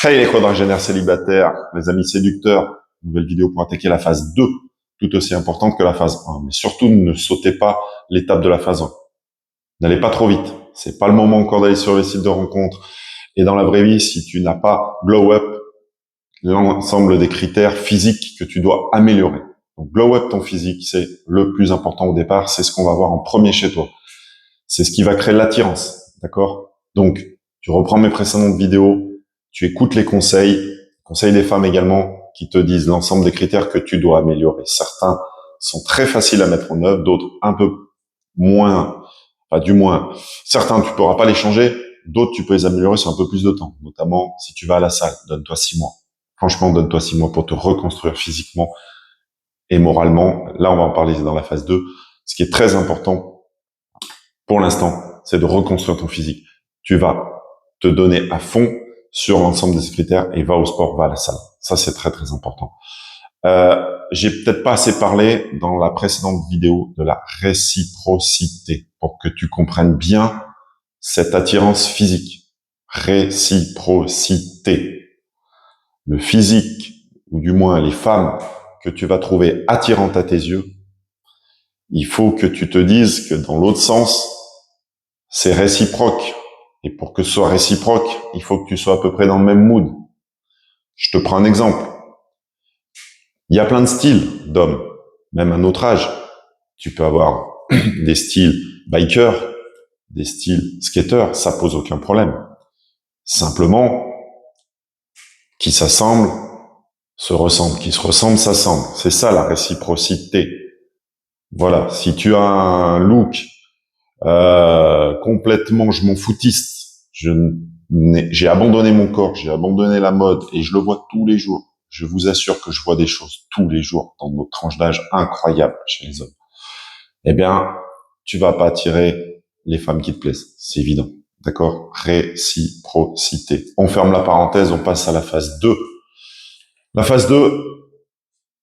Hey les quadragénaires célibataires, les amis séducteurs, nouvelle vidéo pour attaquer la phase 2, tout aussi importante que la phase 1. Mais surtout, ne sautez pas l'étape de la phase 1. N'allez pas trop vite. C'est pas le moment encore d'aller sur les sites de rencontres. Et dans la vraie vie, si tu n'as pas glow up l'ensemble des critères physiques que tu dois améliorer. Donc, glow up ton physique, c'est le plus important au départ. C'est ce qu'on va voir en premier chez toi. C'est ce qui va créer l'attirance. D'accord? Donc, tu reprends mes précédentes vidéos, tu écoutes les conseils des femmes également, qui te disent l'ensemble des critères que tu dois améliorer. Certains sont très faciles à mettre en œuvre, d'autres un peu moins, enfin du moins, certains tu pourras pas les changer, d'autres tu peux les améliorer sur un peu plus de temps, notamment si tu vas à la salle, donne-toi 6 mois. Franchement, donne-toi 6 mois pour te reconstruire physiquement et moralement. Là, on va en parler dans la phase 2. Ce qui est très important pour l'instant, c'est de reconstruire ton physique. Tu vas te donner à fond sur l'ensemble des critères et va au sport, va à la salle. Ça, c'est très, très important. J'ai peut-être pas assez parlé dans la précédente vidéo de la réciprocité pour que tu comprennes bien cette attirance physique. Réciprocité. Le physique, ou du moins les femmes que tu vas trouver attirantes à tes yeux, il faut que tu te dises que dans l'autre sens, c'est réciproque. Et pour que ce soit réciproque, il faut que tu sois à peu près dans le même mood. Je te prends un exemple. Il y a plein de styles d'hommes, même à notre âge. Tu peux avoir des styles biker, des styles skater, ça pose aucun problème. Simplement, qui s'assemblent, se ressemblent, qui se ressemblent, s'assemblent. C'est ça la réciprocité. Voilà. Si tu as un look complètement je m'en foutiste, j'ai abandonné mon corps, j'ai abandonné la mode et je le vois tous les jours. Je vous assure que je vois des choses tous les jours dans notre tranche d'âge incroyables chez les hommes. Eh bien, tu vas pas attirer les femmes qui te plaisent, c'est évident. D'accord? Réciprocité. On ferme la parenthèse, on passe à la phase 2. La phase 2,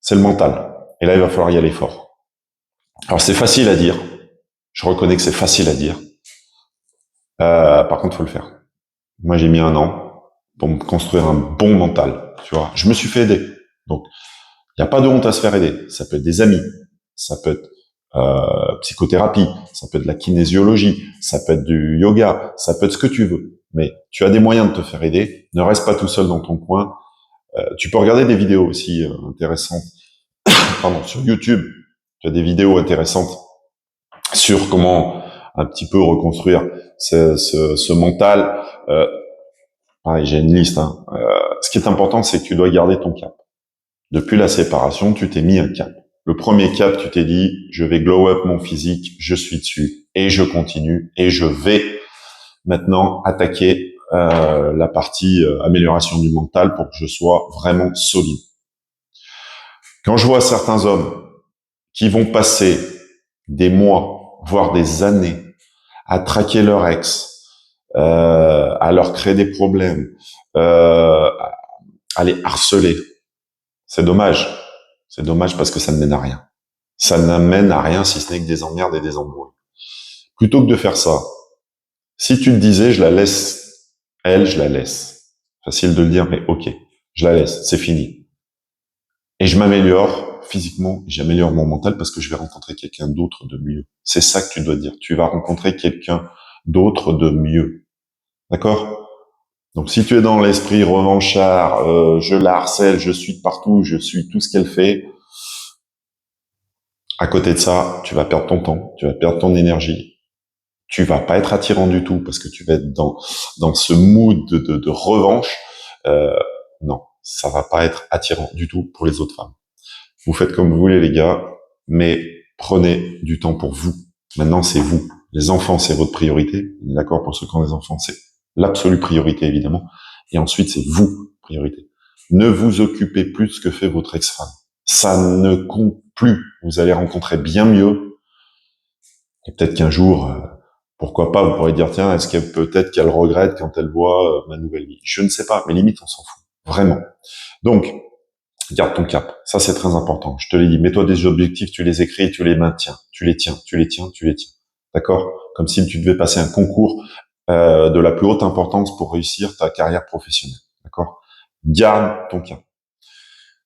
c'est le mental. Et là, il va falloir y aller fort. Alors, c'est facile à dire. Je reconnais que c'est facile à dire. Par contre, faut le faire. Moi, j'ai mis 1 an pour me construire un bon mental. Tu vois, je me suis fait aider. Donc, il n'y a pas de honte à se faire aider. Ça peut être des amis, ça peut être psychothérapie, ça peut être de la kinésiologie, ça peut être du yoga, ça peut être ce que tu veux. Mais tu as des moyens de te faire aider. Ne reste pas tout seul dans ton coin. Tu peux regarder des vidéos aussi intéressantes. Pardon, sur YouTube, tu as des vidéos intéressantes sur comment un petit peu reconstruire ce mental. Pareil, j'ai une liste. Ce qui est important, c'est que tu dois garder ton cap. Depuis la séparation, tu t'es mis un cap. Le premier cap, tu t'es dit, je vais glow up mon physique, je suis dessus, et je continue, et je vais maintenant attaquer la partie amélioration du mental pour que je sois vraiment solide. Quand je vois certains hommes qui vont passer des mois, voire des années, à traquer leur ex, à leur créer des problèmes, à les harceler, c'est dommage. C'est dommage parce que ça ne mène à rien. Ça n'amène à rien si ce n'est que des emmerdes et des embrouilles. Plutôt que de faire ça, si tu te disais, je la laisse, elle, je la laisse. Facile de le dire, mais ok, je la laisse, c'est fini. Et je m'améliore physiquement, j'améliore mon mental parce que je vais rencontrer quelqu'un d'autre de mieux. C'est ça que tu dois dire. Tu vas rencontrer quelqu'un d'autre de mieux. D'accord? Donc si tu es dans l'esprit revanchard, je la harcèle, je suis de partout, je suis tout ce qu'elle fait, à côté de ça, tu vas perdre ton temps, tu vas perdre ton énergie, tu vas pas être attirant du tout parce que tu vas être dans ce mood de revanche. Non, ça va pas être attirant du tout pour les autres femmes. Vous faites comme vous voulez les gars, mais prenez du temps pour vous. Maintenant, c'est vous. Les enfants, c'est votre priorité. On est d'accord pour ceux qui ont des enfants, c'est l'absolue priorité évidemment. Et ensuite, c'est vous, priorité. Ne vous occupez plus de ce que fait votre ex-femme. Ça ne compte plus. Vous allez rencontrer bien mieux. Et peut-être qu'un jour, pourquoi pas, vous pourrez dire, tiens, est-ce qu'elle peut-être qu'elle regrette quand elle voit ma nouvelle vie? Je ne sais pas, mais limite, on s'en fout. Vraiment. Donc, garde ton cap. Ça, c'est très important. Je te l'ai dit, mets-toi des objectifs, tu les écris, tu les maintiens. Tu les tiens, tu les tiens, tu les tiens. D'accord? Comme si tu devais passer un concours de la plus haute importance pour réussir ta carrière professionnelle. D'accord? Garde ton cap.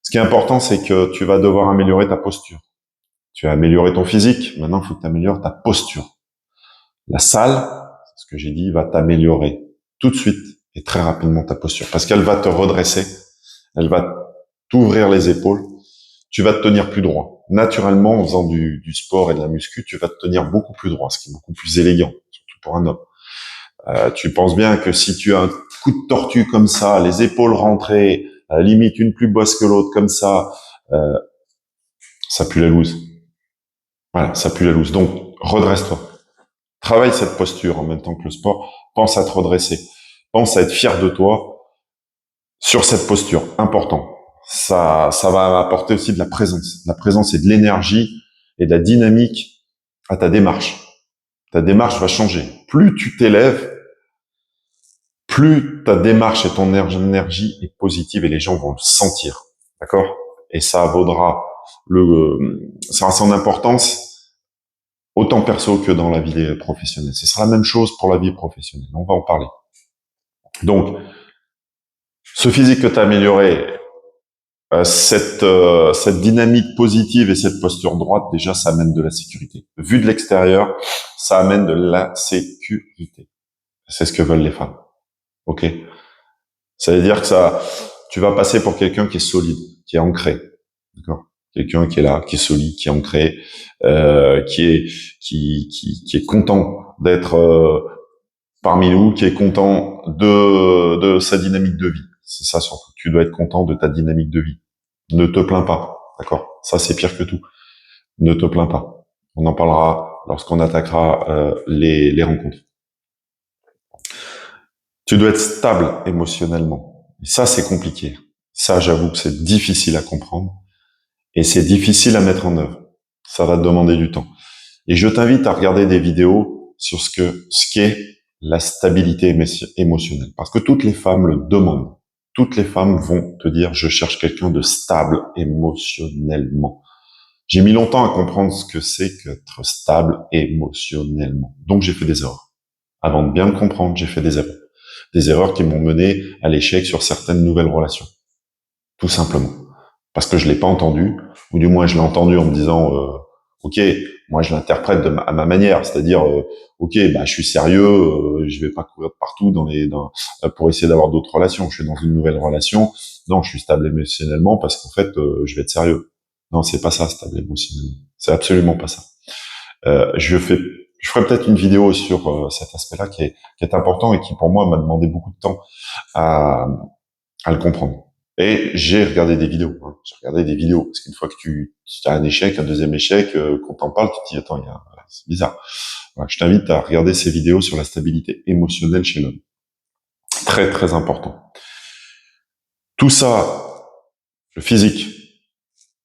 Ce qui est important, c'est que tu vas devoir améliorer ta posture. Tu as amélioré ton physique, maintenant il faut que tu améliores ta posture. La salle, c'est ce que j'ai dit, va t'améliorer tout de suite et très rapidement ta posture, parce qu'elle va te redresser, elle va t'ouvrir les épaules, tu vas te tenir plus droit. Naturellement, en faisant du sport et de la muscu, tu vas te tenir beaucoup plus droit, ce qui est beaucoup plus élégant, surtout pour un homme. Tu penses bien que si tu as un coup de tortue comme ça, les épaules rentrées, à la limite une plus basse que l'autre comme ça pue la loose. Voilà, ça pue la loose. Donc, redresse-toi. Travaille cette posture en même temps que le sport. Pense à te redresser. Pense à être fier de toi sur cette posture. Important. Ça va apporter aussi de la présence. La présence et de l'énergie et de la dynamique à ta démarche. Ta démarche va changer. Plus tu t'élèves, plus ta démarche et ton énergie est positive et les gens vont le sentir. D'accord? Et ça vaudra ça a son importance autant perso que dans la vie professionnelle. Ce sera la même chose pour la vie professionnelle. On va en parler. Donc, ce physique que tu as amélioré, cette dynamique positive et cette posture droite, déjà, ça amène de la sécurité. Vu de l'extérieur, ça amène de la sécurité. C'est ce que veulent les femmes. Ok? Ça veut dire que tu vas passer pour quelqu'un qui est solide, qui est ancré. D'accord? Quelqu'un qui est là, qui est solide, qui est ancré, qui est content d'être parmi nous, qui est content de sa dynamique de vie. C'est ça surtout. Tu dois être content de ta dynamique de vie. Ne te plains pas, d'accord? Ça, c'est pire que tout. Ne te plains pas. On en parlera lorsqu'on attaquera les rencontres. Tu dois être stable émotionnellement. Et ça, c'est compliqué. Ça, j'avoue que c'est difficile à comprendre et c'est difficile à mettre en œuvre. Ça va te demander du temps. Et je t'invite à regarder des vidéos sur ce qu'est la stabilité émotionnelle. Parce que toutes les femmes le demandent. Toutes les femmes vont te dire, je cherche quelqu'un de stable émotionnellement. J'ai mis longtemps à comprendre ce que c'est qu'être stable émotionnellement. Donc j'ai fait des erreurs. Avant de bien le comprendre, j'ai fait des erreurs. Des erreurs qui m'ont mené à l'échec sur certaines nouvelles relations. Tout simplement. Parce que je l'ai pas entendu, ou du moins je l'ai entendu en me disant, ok, moi je l'interprète à ma manière, c'est-à-dire, ok, bah je suis sérieux, je vais pas courir partout pour essayer d'avoir d'autres relations. Je suis dans une nouvelle relation, non, je suis stable émotionnellement parce qu'en fait, je vais être sérieux. Non, c'est pas ça, stable émotionnellement. C'est absolument pas ça. Je ferai peut-être une vidéo sur cet aspect-là qui est important et qui pour moi m'a demandé beaucoup de temps à le comprendre. Et j'ai regardé des vidéos. Hein. J'ai regardé des vidéos parce qu'une fois que tu as un échec, un deuxième échec, qu'on t'en parle, tu te dis attends, c'est bizarre. Voilà, je t'invite à regarder ces vidéos sur la stabilité émotionnelle chez l'homme. Très très important. Tout ça, le physique,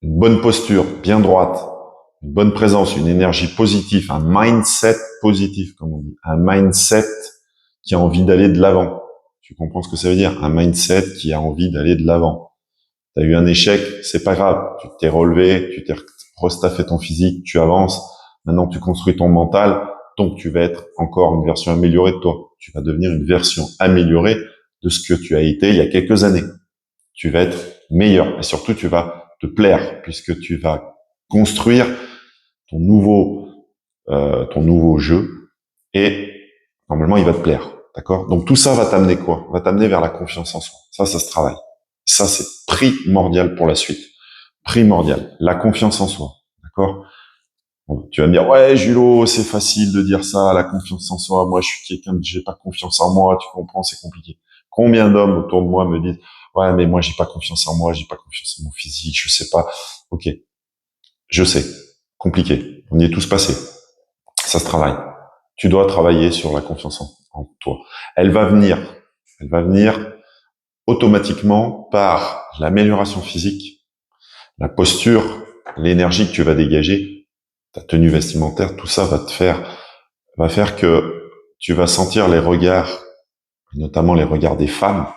une bonne posture, bien droite, une bonne présence, une énergie positive, un mindset positif, comme on dit, un mindset qui a envie d'aller de l'avant. Tu comprends ce que ça veut dire? Un mindset qui a envie d'aller de l'avant. T'as eu un échec, c'est pas grave. Tu t'es relevé, tu t'es restaffé ton physique, tu avances. Maintenant, tu construis ton mental. Donc, tu vas être encore une version améliorée de toi. Tu vas devenir une version améliorée de ce que tu as été il y a quelques années. Tu vas être meilleur et surtout, tu vas te plaire puisque tu vas construire ton nouveau jeu et normalement, il va te plaire. D'accord? Donc, tout ça va t'amener quoi? Va t'amener vers la confiance en soi. Ça se travaille. Ça, c'est primordial pour la suite. Primordial. La confiance en soi. D'accord? Bon, tu vas me dire, ouais, Julo, c'est facile de dire ça, la confiance en soi. Moi, je suis quelqu'un j'ai pas confiance en moi, tu comprends, c'est compliqué. Combien d'hommes autour de moi me disent, ouais, mais moi, j'ai pas confiance en moi, j'ai pas confiance en mon physique, je sais pas. Ok. Je sais. Compliqué. On y est tous passés. Ça se travaille. Tu dois travailler sur la confiance en toi. Elle va venir. Elle va venir automatiquement par l'amélioration physique, la posture, l'énergie que tu vas dégager, ta tenue vestimentaire, tout ça va faire que tu vas sentir les regards, notamment les regards des femmes,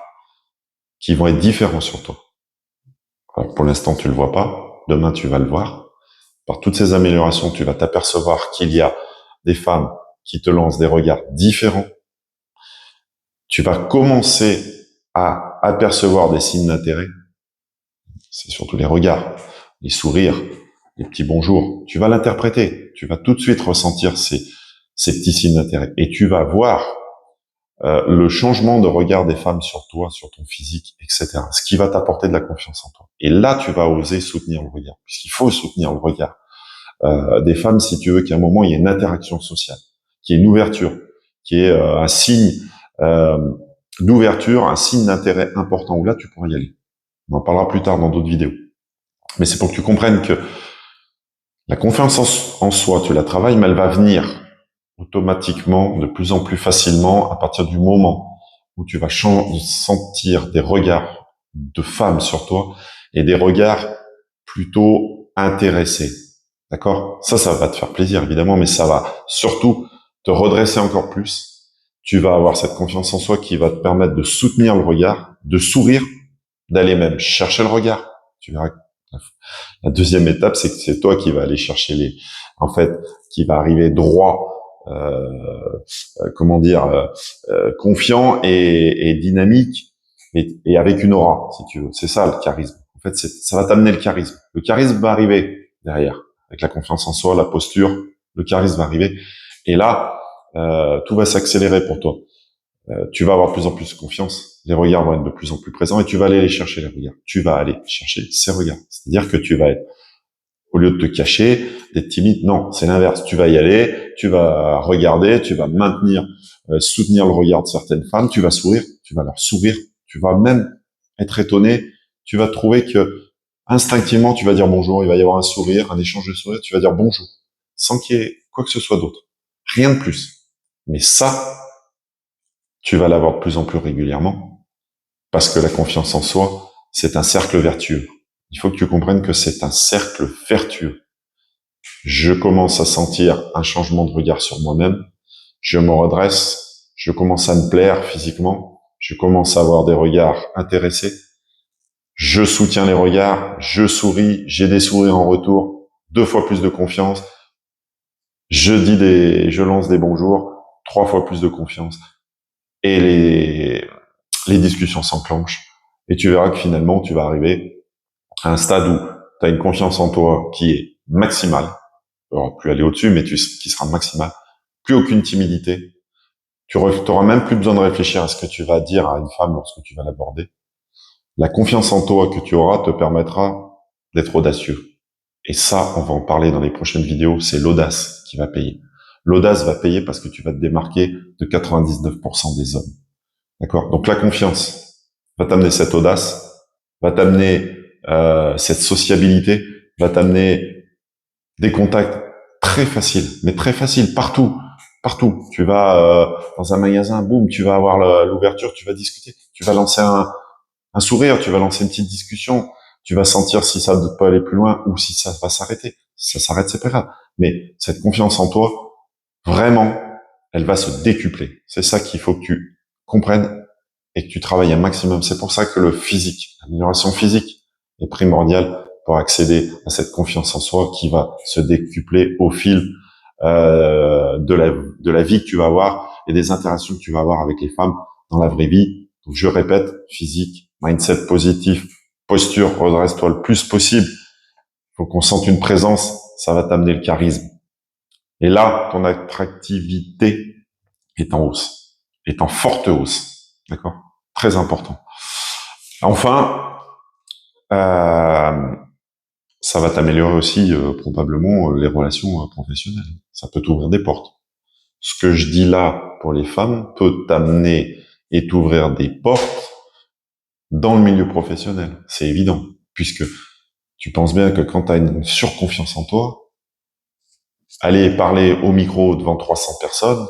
qui vont être différents sur toi. Alors, pour l'instant, tu le vois pas. Demain, tu vas le voir. Par toutes ces améliorations, tu vas t'apercevoir qu'il y a des femmes qui te lancent des regards différents. Tu vas commencer à apercevoir des signes d'intérêt, c'est surtout les regards, les sourires, les petits bonjours. Tu vas l'interpréter. Tu vas tout de suite ressentir ces petits signes d'intérêt. Et tu vas voir le changement de regard des femmes sur toi, sur ton physique, etc. Ce qui va t'apporter de la confiance en toi. Et là, tu vas oser soutenir le regard, puisqu'il faut soutenir le regard des femmes, si tu veux qu'à un moment, il y ait une interaction sociale, qu'il y ait une ouverture, qu'il y ait un signe euh, d'ouverture, un signe d'intérêt important, où là, tu pourras y aller. On en parlera plus tard dans d'autres vidéos. Mais c'est pour que tu comprennes que la confiance en soi, tu la travailles, mais elle va venir automatiquement, de plus en plus facilement, à partir du moment où tu vas sentir des regards de femmes sur toi et des regards plutôt intéressés. D'accord? Ça va te faire plaisir, évidemment, mais ça va surtout te redresser encore plus. Tu vas avoir cette confiance en soi qui va te permettre de soutenir le regard, de sourire, d'aller même chercher le regard. Tu verras que la deuxième étape, c'est que c'est toi qui vas aller chercher qui va arriver droit, confiant et dynamique et avec une aura, si tu veux. C'est ça le charisme. En fait, ça va t'amener le charisme. Le charisme va arriver derrière, avec la confiance en soi, la posture. Le charisme va arriver. Et là, tout va s'accélérer pour toi. Tu vas avoir de plus en plus confiance, les regards vont être de plus en plus présents et tu vas aller les chercher, les regards. Tu vas aller chercher ces regards. C'est-à-dire que tu vas être, au lieu de te cacher, d'être timide, non, c'est l'inverse. Tu vas y aller, tu vas regarder, tu vas maintenir, soutenir le regard de certaines femmes, tu vas sourire, tu vas leur sourire, tu vas même être étonné, tu vas trouver que instinctivement, tu vas dire bonjour, il va y avoir un sourire, un échange de sourires, tu vas dire bonjour, sans qu'il y ait quoi que ce soit d'autre. Rien de plus. Mais ça, tu vas l'avoir de plus en plus régulièrement, parce que la confiance en soi, c'est un cercle vertueux. Il faut que tu comprennes que c'est un cercle vertueux. Je commence à sentir un changement de regard sur moi-même, je me redresse, je commence à me plaire physiquement, je commence à avoir des regards intéressés, je soutiens les regards, je souris, j'ai des sourires en retour, 2 fois plus de confiance, je lance des bonjours, 3 fois plus de confiance, et les discussions s'enclenchent, et tu verras que finalement, tu vas arriver à un stade où tu as une confiance en toi qui est maximale, tu n'auras plus aller au-dessus, mais qui sera maximale, plus aucune timidité, tu n'auras même plus besoin de réfléchir à ce que tu vas dire à une femme lorsque tu vas l'aborder. La confiance en toi que tu auras te permettra d'être audacieux. Et ça, on va en parler dans les prochaines vidéos, c'est l'audace qui va payer. L'audace va payer parce que tu vas te démarquer de 99% des hommes. D'accord? Donc la confiance va t'amener cette audace, va t'amener cette sociabilité, va t'amener des contacts très faciles, mais très faciles, partout. Partout. Tu vas dans un magasin, boum, tu vas avoir l'ouverture, tu vas discuter, tu vas lancer un sourire, tu vas lancer une petite discussion, tu vas sentir si ça peut aller plus loin ou si ça va s'arrêter. Si ça s'arrête, c'est pas grave. Mais cette confiance en toi, vraiment, elle va se décupler. C'est ça qu'il faut que tu comprennes et que tu travailles un maximum. C'est pour ça que le physique, l'amélioration physique est primordiale pour accéder à cette confiance en soi qui va se décupler au fil de la vie que tu vas avoir et des interactions que tu vas avoir avec les femmes dans la vraie vie. Donc, je répète, physique, mindset positif, posture, redresse-toi le plus possible. Il faut qu'on sente une présence, ça va t'amener le charisme. Et là, ton attractivité est en hausse, est en forte hausse. D'accord? Très important. Enfin, ça va t'améliorer aussi probablement les relations professionnelles. Ça peut t'ouvrir des portes. Ce que je dis là pour les femmes peut t'amener et t'ouvrir des portes dans le milieu professionnel. C'est évident, puisque tu penses bien que quand tu as une surconfiance en toi, aller parler au micro devant 300 personnes,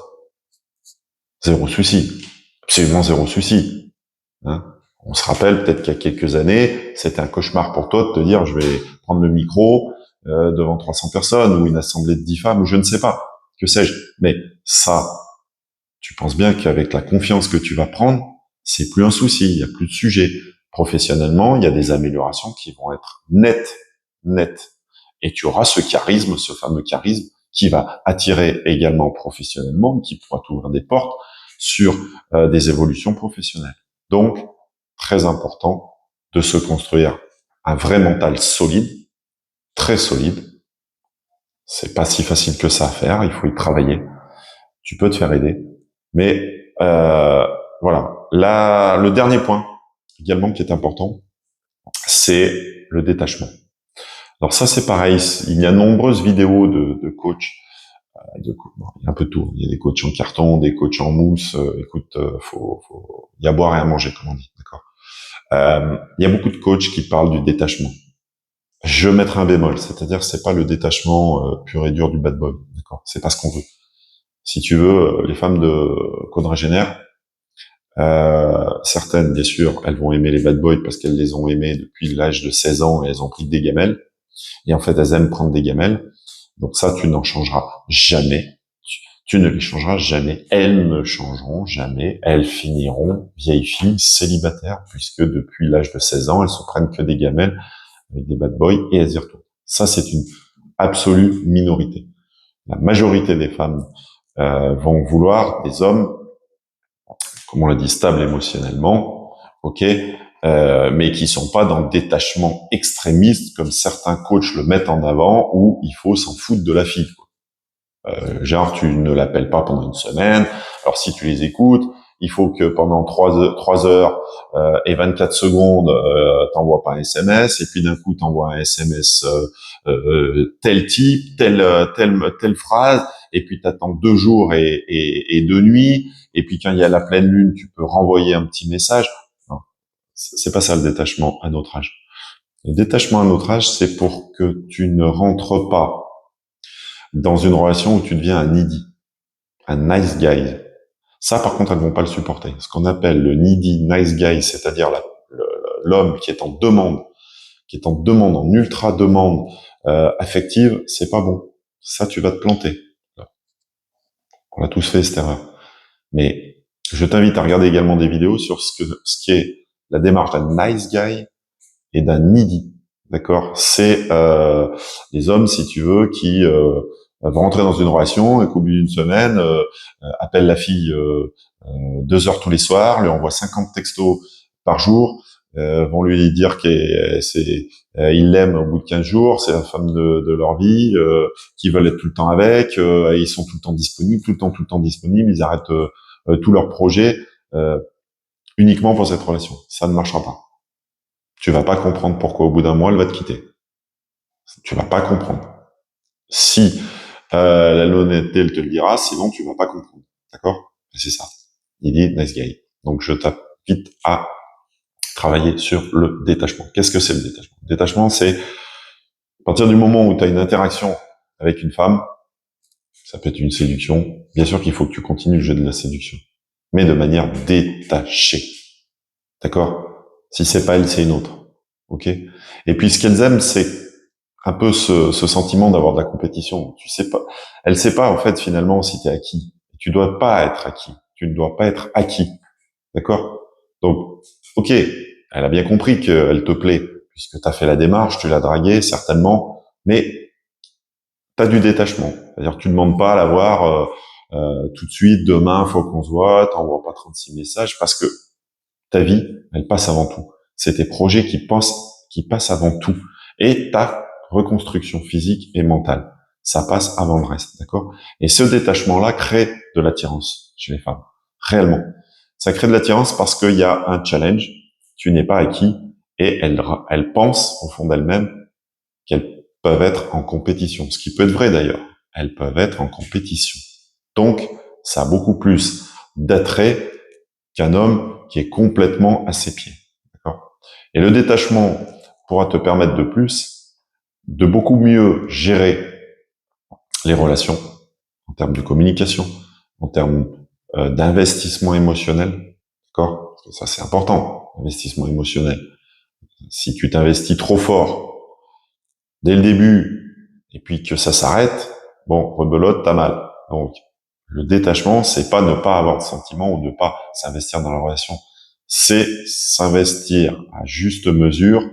zéro souci. Absolument zéro souci. Hein, on se rappelle peut-être qu'il y a quelques années, c'était un cauchemar pour toi de te dire je vais prendre le micro devant 300 personnes ou une assemblée de 10 femmes ou je ne sais pas, que sais-je. Mais ça, tu penses bien qu'avec la confiance que tu vas prendre, c'est plus un souci, il y a plus de sujet. Professionnellement, il y a des améliorations qui vont être nettes. Et tu auras ce charisme, ce fameux charisme, qui va attirer également professionnellement, qui pourra t'ouvrir des portes sur des évolutions professionnelles. Donc, très important de se construire un vrai mental solide, très solide. C'est pas si facile que ça à faire, il faut y travailler. Tu peux te faire aider. Mais voilà. Là, le dernier point également qui est important, c'est le détachement. Alors ça, c'est pareil. Il y a de nombreuses vidéos de coachs. Bon, il y a un peu de tout. Il y a des coachs en carton, des coachs en mousse. Écoute, il y a à boire et à manger, comme on dit. D'accord. Il y a beaucoup de coachs qui parlent du détachement. Je mettrai un bémol, c'est-à-dire c'est pas le détachement pur et dur du bad boy. D'accord. C'est pas ce qu'on veut. Si tu veux, les femmes de quadragénaires, certaines, bien sûr, elles vont aimer les bad boys parce qu'elles les ont aimés depuis l'âge de 16 ans et elles ont pris des gamelles. Et en fait, elles aiment prendre des gamelles. Donc ça, tu n'en changeras jamais. Tu ne les changeras jamais. Elles ne changeront jamais. Elles finiront vieilles filles célibataires puisque depuis l'âge de 16 ans, elles se prennent que des gamelles avec des bad boys et elles y retournent. Ça, c'est une absolue minorité. La majorité des femmes vont vouloir des hommes, comme on l'a dit, stables émotionnellement, ok, mais qui sont pas dans le détachement extrémiste comme certains coachs le mettent en avant, où il faut s'en foutre de la fille. Genre, tu ne l'appelles pas pendant une semaine. Alors, si tu les écoutes, il faut que pendant 3 heures et 24 secondes, t'envoies pas un SMS, et puis d'un coup, t'envoies un SMS tel type, telle phrase, et puis t'attends 2 jours et 2 nuits, et puis quand il y a la pleine lune, tu peux renvoyer un petit message. Non, c'est pas ça le détachement à notre âge. Le détachement à notre âge, c'est pour que tu ne rentres pas dans une relation où tu deviens un needy, un nice guy. Ça, par contre, elles vont pas le supporter. Ce qu'on appelle le needy nice guy, c'est-à-dire l'homme qui est en demande, en ultra demande affective, c'est pas bon. Ça, tu vas te planter. On l'a tous fait cette erreur. Mais je t'invite à regarder également des vidéos sur ce qui est la démarche d'un nice guy et d'un needy. D'accord? C'est les hommes, si tu veux, qui vont rentrer dans une relation et qu'au bout d'une semaine appellent la fille 2 heures tous les soirs, lui envoient 50 textos par jour, vont lui dire qu'ils l'aiment au bout de 15 jours, c'est la femme de leur vie, qu'ils veulent être tout le temps avec, ils sont tout le temps disponibles, tout le temps disponibles, ils arrêtent tous leurs projets uniquement pour cette relation. Ça ne marchera pas. Tu vas pas comprendre pourquoi au bout d'un mois elle va te quitter. Tu vas pas comprendre. Si l'honnêteté elle te le dira, sinon tu vas pas comprendre. D'accord? C'est ça. Il dit nice guy. Donc je t'invite à travailler sur le détachement. Qu'est-ce que c'est le détachement? Le détachement, c'est à partir du moment où tu as une interaction avec une femme, ça peut être une séduction. Bien sûr qu'il faut que tu continues le jeu de la séduction, mais de manière détachée. D'accord? Si c'est pas elle, c'est une autre. Ok? Et puis ce qu'elles aiment, c'est un peu ce sentiment d'avoir de la compétition. Tu sais pas, elle sait pas en fait finalement si tu es acquis. Tu dois pas être acquis. Tu ne dois pas être acquis. D'accord? Donc, ok, elle a bien compris qu'elle te plaît, puisque tu as fait la démarche, tu l'as draguée, certainement, mais tu as du détachement. C'est-à-dire que tu ne demandes pas à la voir tout de suite, demain, faut qu'on se voit, t'envoies pas 36 messages, parce que ta vie, elle passe avant tout. C'est tes projets qui passent avant tout. Et ta reconstruction physique et mentale. Ça passe avant le reste, d'accord? Et ce détachement-là crée de l'attirance chez les femmes. Réellement. Ça crée de l'attirance parce qu'il y a un challenge. Tu n'es pas acquis et elles pensent au fond d'elles-mêmes qu'elles peuvent être en compétition. Ce qui peut être vrai d'ailleurs. Elles peuvent être en compétition. Donc, ça a beaucoup plus d'attrait qu'un homme qui est complètement à ses pieds. D'accord? Et le détachement pourra te permettre de beaucoup mieux gérer les relations en termes de communication, en termes d'investissement émotionnel. D'accord? Parce que ça, c'est important, investissement émotionnel. Si tu t'investis trop fort dès le début et puis que ça s'arrête, bon, rebelote, t'as mal. Donc, le détachement, c'est pas ne pas avoir de sentiments ou ne pas s'investir dans la relation. C'est s'investir à juste mesure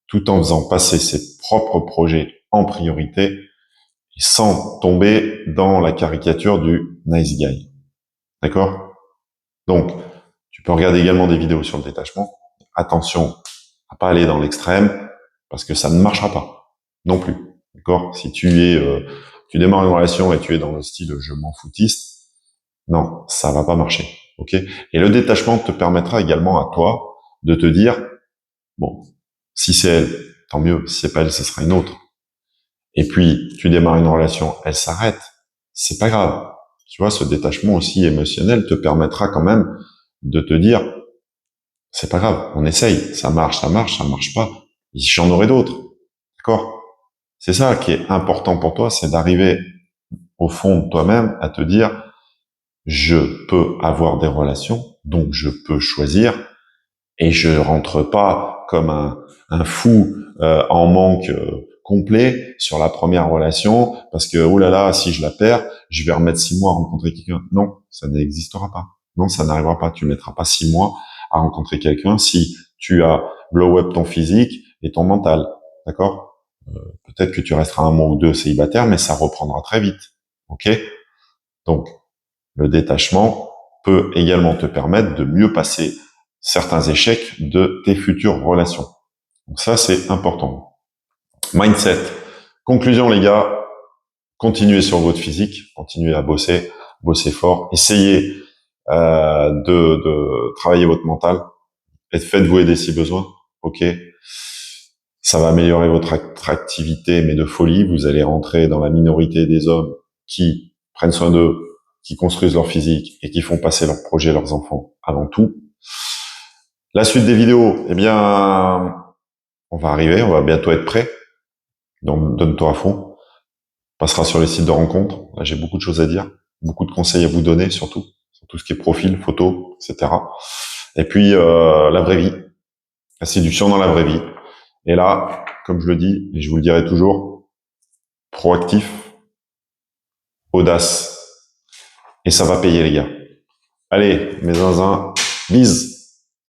tout en faisant passer ses propres projets en priorité et sans tomber dans la caricature du nice guy. D'accord? Donc, tu peux regarder également des vidéos sur le détachement. attention à pas aller dans l'extrême, parce que ça ne marchera pas non plus. D'accord? Si tu tu démarres une relation et tu es dans le style je m'en foutiste, non, ça va pas marcher. Ok? Et le détachement te permettra également à toi de te dire, bon, si c'est elle, tant mieux. Si c'est pas elle, ce sera une autre. Et puis, tu démarres une relation, elle s'arrête. C'est pas grave. Tu vois, ce détachement aussi émotionnel te permettra quand même de te dire, c'est pas grave, on essaye. Ça marche, ça marche pas. J'en aurai d'autres. D'accord? C'est ça qui est important pour toi, c'est d'arriver au fond de toi-même à te dire, je peux avoir des relations, donc je peux choisir, et je rentre pas comme un fou en manque complet sur la première relation parce que oh là là, si je la perds, je vais remettre 6 mois à rencontrer quelqu'un. Non, ça n'existera pas. Non, ça n'arrivera pas. Tu mettras pas 6 mois à rencontrer quelqu'un si tu as blow up ton physique et ton mental. D'accord? Peut-être que tu resteras 1 mois ou 2 célibataire, mais ça reprendra très vite. Ok? Donc le détachement peut également te permettre de mieux passer certains échecs de tes futures relations. Donc ça, c'est important. Mindset. Conclusion, les gars, continuez sur votre physique, continuez à bosser fort, essayez de travailler votre mental, et faites-vous aider si besoin, ok. Ça va améliorer votre attractivité, mais de folie. Vous allez rentrer dans la minorité des hommes qui prennent soin d'eux, qui construisent leur physique et qui font passer leurs projets, leurs enfants avant tout. La suite des vidéos, eh bien, on va arriver, on va bientôt être prêt. Donc, donne-toi à fond. On passera sur les sites de rencontres. Là, j'ai beaucoup de choses à dire, beaucoup de conseils à vous donner, surtout sur tout ce qui est profil, photo, etc. Et puis, la vraie vie, la séduction dans la vraie vie. Et là, comme je le dis, et je vous le dirai toujours, proactif, audace. Et ça va payer, les gars. Allez, mes zinzins, bise.